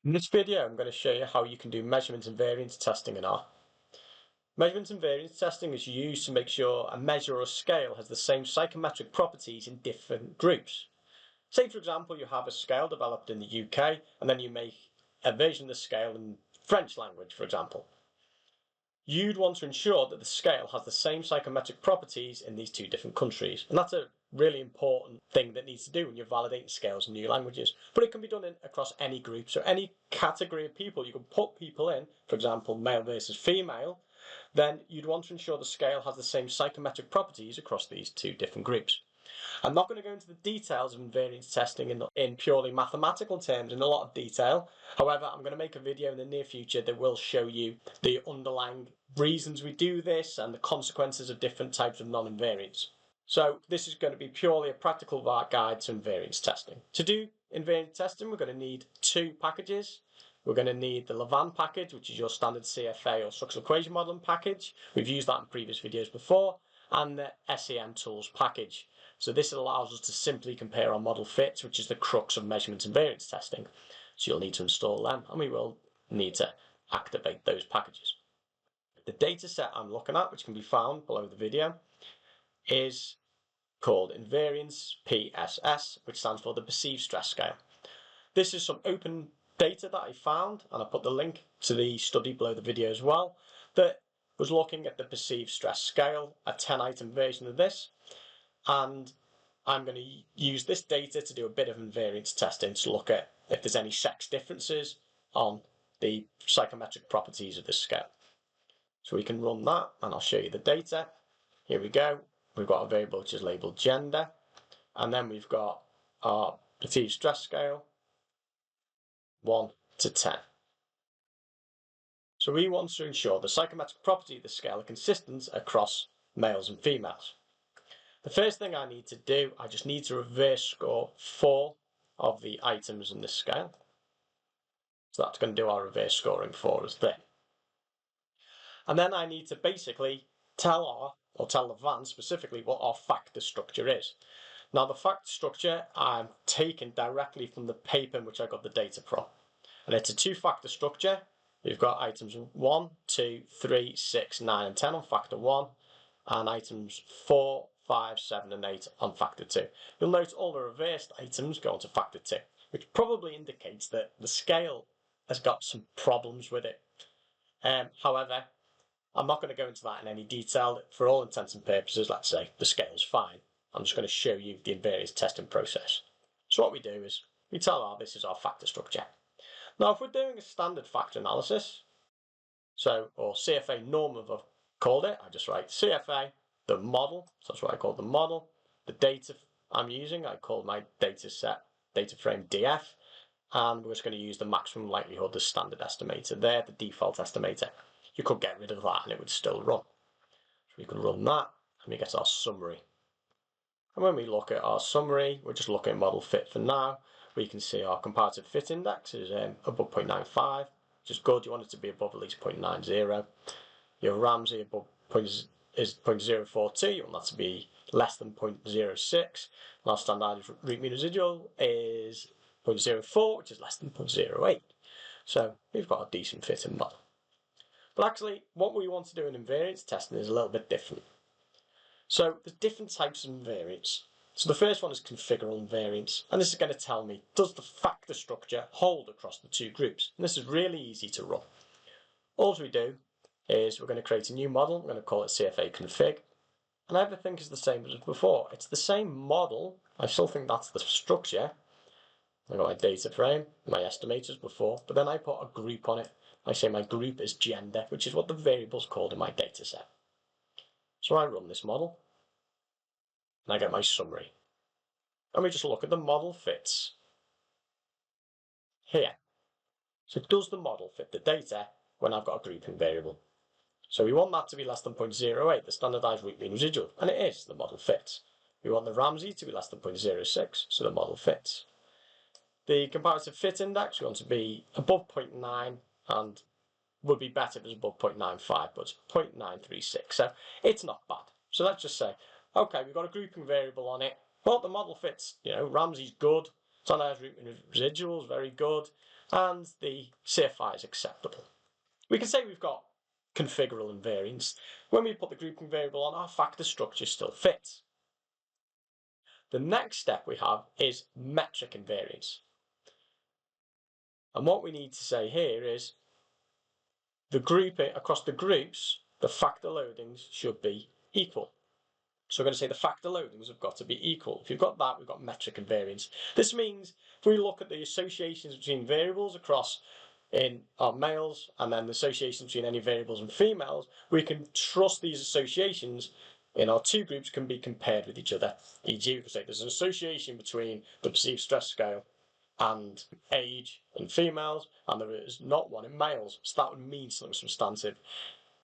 In this video, I'm going to show you how you can do measurement and variance testing in R. Measurement and variance testing is used to make sure a measure or scale has the same psychometric properties in different groups. Say, for example, you have a scale developed in the UK, and then you make a version of the scale in French language, for example. You'd want to ensure that the scale has the same psychometric properties in these two different countries. And that's a really important thing that needs to do when you're validating scales in new languages. But it can be done across any group. So any category of people, you can put people in, for example, male versus female, then you'd want to ensure the scale has the same psychometric properties across these two different groups. I'm not going to go into the details of invariance testing in purely mathematical terms in a lot of detail. However, I'm going to make a video in the near future that will show you the underlying reasons we do this and the consequences of different types of non-invariance. So this is going to be purely a practical guide to invariance testing. To do invariance testing, we're going to need two packages. We're going to need the Lavand package, which is your standard CFA or structural equation modeling package. We've used that in previous videos before, and the SEM tools package. So this allows us to simply compare our model fits, which is the crux of measurement and variance testing. So you'll need to install them, and we will need to activate those packages. The data set I'm looking at, which can be found below the video, is called invariance PSS, which stands for the perceived stress scale. This is some open data that I found, and I put the link to the study below the video as well, that was looking at the perceived stress scale, a 10-item version of this. And I'm going to use this data to do a bit of invariance testing to look at if there's any sex differences on the psychometric properties of this scale. So we can run that, and I'll show you the data. Here we go. We've got a variable which is labeled gender, and then we've got our perceived stress scale, 1 to 10. So we want to ensure the psychometric properties of the scale are consistent across males and females. The first thing I need to do, I just need to reverse score 4 of the items in this scale. So that's going to do our reverse scoring for us there. And then I need to basically tell Lavand specifically what our factor structure is. Now the factor structure I'm taken directly from the paper in which I got the data from. And it's a two-factor structure. You've got items 1, 2, 3, 6, 9 and 10 on factor 1, and items 4, 5, 7 and 8 on factor 2. You'll note all the reversed items go on to factor 2, which probably indicates that the scale has got some problems with it. However, I'm not going to go into that in any detail. For all intents and purposes, let's say the scale's fine. I'm just going to show you the invariance testing process. So what we do is we tell R this is our factor structure. Now if we're doing a standard factor analysis, or CFA norm I've called it, I just write CFA, the model, so that's what I call the model. The data I'm using, I call my data frame DF, and we're just going to use the maximum likelihood, the standard estimator there, the default estimator. You could get rid of that and it would still run. So we can run that and we get our summary. And when we look at our summary, we're just looking at model fit for now. We can see our comparative fit index is above 0.95, which is good. You want it to be above at least 0.90. Your Ramsey above is 0.042, you want that to be less than 0.06. And our standard root mean residual is 0.04, which is less than 0.08. So we've got a decent fitting model. But actually, what we want to do in invariance testing is a little bit different. So there's different types of invariance. So the first one is configural invariance, and this is going to tell me, does the factor structure hold across the two groups? And this is really easy to run. All we do is we're going to create a new model. We're going to call it CFA config, and everything is the same as before. It's the same model. I still think that's the structure. I've got my data frame, my estimators before, but then I put a group on it. I say my group is gender, which is what the variable's called in my data set. So I run this model, and I get my summary. And we just look at the model fits here. So does the model fit the data when I've got a grouping variable? So we want that to be less than 0.08, the standardized root mean residual, and it is, the model fits. We want the Ramsey to be less than 0.06, so the model fits. The comparative fit index we want to be above 0.9, and would be better if it was above 0.95, but it's 0.936, so it's not bad. So let's just say, okay, we've got a grouping variable on it. Well, the model fits, Ramsey's good, Standardized root mean residuals, very good. And the CFI is acceptable. We can say we've got configural invariance. When we put the grouping variable on, our factor structure still fits. The next step we have is metric invariance. And what we need to say here is the grouping across the groups, the factor loadings should be equal. So we're going to say the factor loadings have got to be equal. If you've got that, we've got metric invariance. This means if we look at the associations between variables across in our males and then the associations between any variables and females, we can trust these associations in our two groups can be compared with each other. E.g., we can say there's an association between the perceived stress scale and age in females, and there is not one in males. So that would mean something substantive.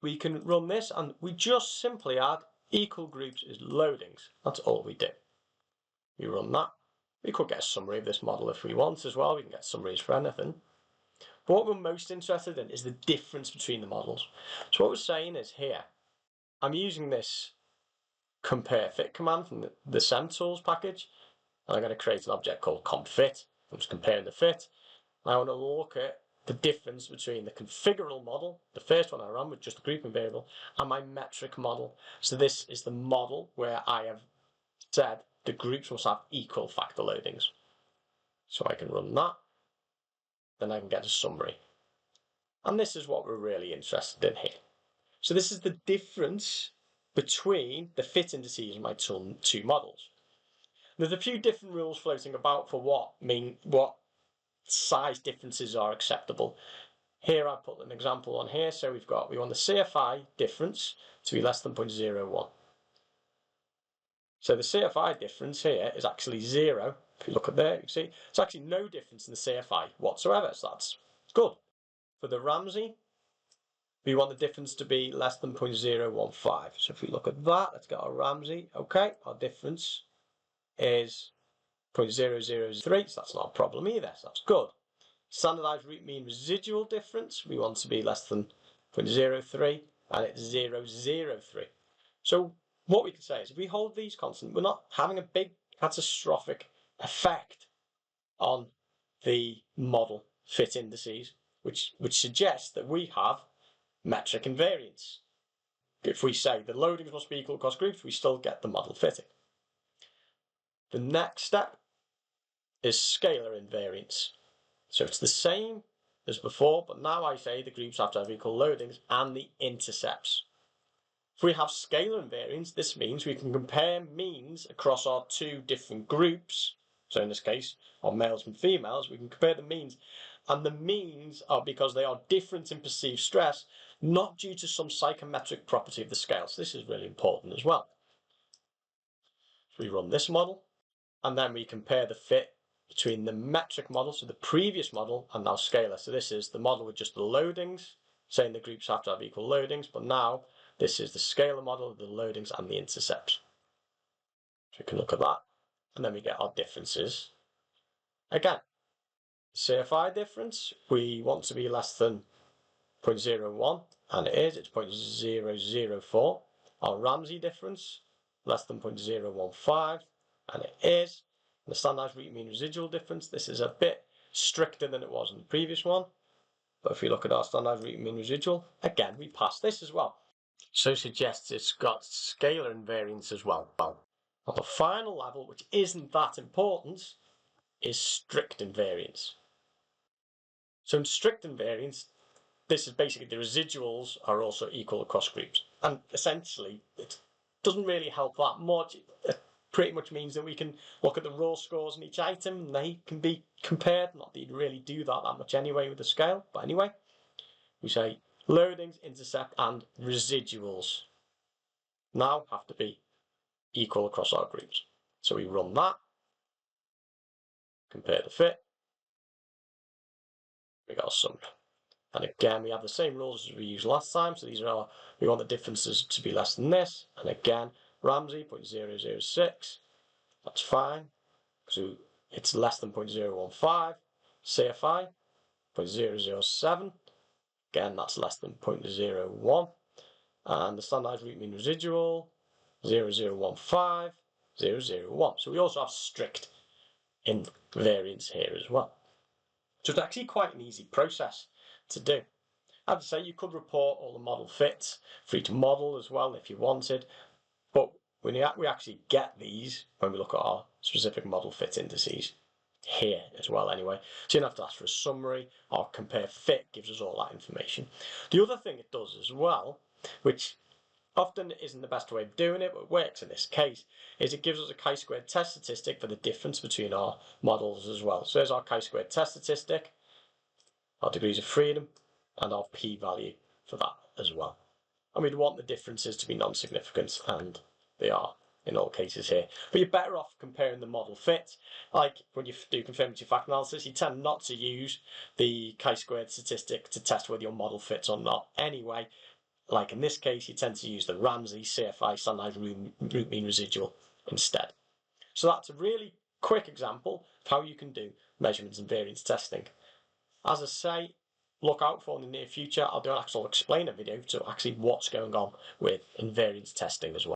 We can run this and we just simply add equal groups is loadings. That's all we do. We run that. We could get a summary of this model if we want as well. We can get summaries for anything. But what we're most interested in is the difference between the models. So what we're saying is here, I'm using this compare fit command from the SemTools package, and I'm going to create an object called compFit. I'm just comparing the fit. I want to look at the difference between the configural model, the first one I ran with just the grouping variable, and my metric model. So this is the model where I have said the groups must have equal factor loadings. So I can run that, then I can get a summary. And this is what we're really interested in here. So this is the difference between the fit indices in my two models. There's a few different rules floating about for what size differences are acceptable. Here I put an example on here. So we want the CFI difference to be less than 0.01. So the CFI difference here is actually 0. If you look at there, you can see it's actually no difference in the CFI whatsoever. So that's good. For the Ramsey, we want the difference to be less than 0.015. So if we look at that, let's get our Ramsey. Okay, our difference is 0.0003, so that's not a problem either, so that's good. Standardized root mean residual difference, we want to be less than 0.03, and it's 0.003. So what we can say is if we hold these constant, we're not having a big catastrophic effect on the model fit indices, which suggests that we have metric invariance. If we say the loadings must be equal across groups, we still get the model fitting. The next step is scalar invariance. So it's the same as before, but now I say the groups have to have equal loadings and the intercepts. If we have scalar invariance, this means we can compare means across our two different groups. So in this case, our males and females, we can compare the means. And the means are because they are different in perceived stress, not due to some psychometric property of the scale. So this is really important as well. So we run this model, and then we compare the fit between the metric model, so the previous model, and now scalar. So this is the model with just the loadings, saying the groups have to have equal loadings, but now this is the scalar model with the loadings and the intercepts. So we can look at that, and then we get our differences. Again, CFI difference, we want to be less than 0.01, and it is, it's 0.004. Our Ramsey difference, less than 0.015, and it is. The standardized root mean residual difference, this is a bit stricter than it was in the previous one, but if we look at our standardized root mean residual, again we pass this as well. So suggests it's got scalar invariance as well. On the final level, which isn't that important, is strict invariance. So in strict invariance, this is basically the residuals are also equal across groups, and essentially it doesn't really help that much. It pretty much means that we can look at the raw scores in each item and they can be compared. Not that you'd really do that much anyway with the scale, but anyway, we say loadings, intercept, and residuals now have to be equal across our groups. So we run that, compare the fit, we got a summary. And again, we have the same rules as we used last time. So these are we want the differences to be less than this. And again, Ramsey 0.006, that's fine. So it's less than 0.015. CFI 0.007, again that's less than 0.01. And the standardized root mean residual 0.015, 0.001. So we also have strict in variance here as well. So it's actually quite an easy process to do. As I say, you could report all the model fits for each model as well if you wanted, but we actually get these when we look at our specific model fit indices here as well anyway. So you don't have to ask for a summary, or compare fit gives us all that information. The other thing it does as well, which often isn't the best way of doing it, but works in this case, is it gives us a chi-squared test statistic for the difference between our models as well. So there's our chi-squared test statistic, our degrees of freedom, and our p-value for that as well. And we'd want the differences to be non-significant, and they are in all cases here. But you're better off comparing the model fit. Like when you do confirmatory fact analysis, you tend not to use the chi-squared statistic to test whether your model fits or not anyway. Like in this case, you tend to use the Ramsey CFI standardized root mean residual instead. So that's a really quick example of how you can do measurements and variance testing. As I say, look out for in the near future, I'll do an actual explainer video to actually what's going on with invariance testing as well.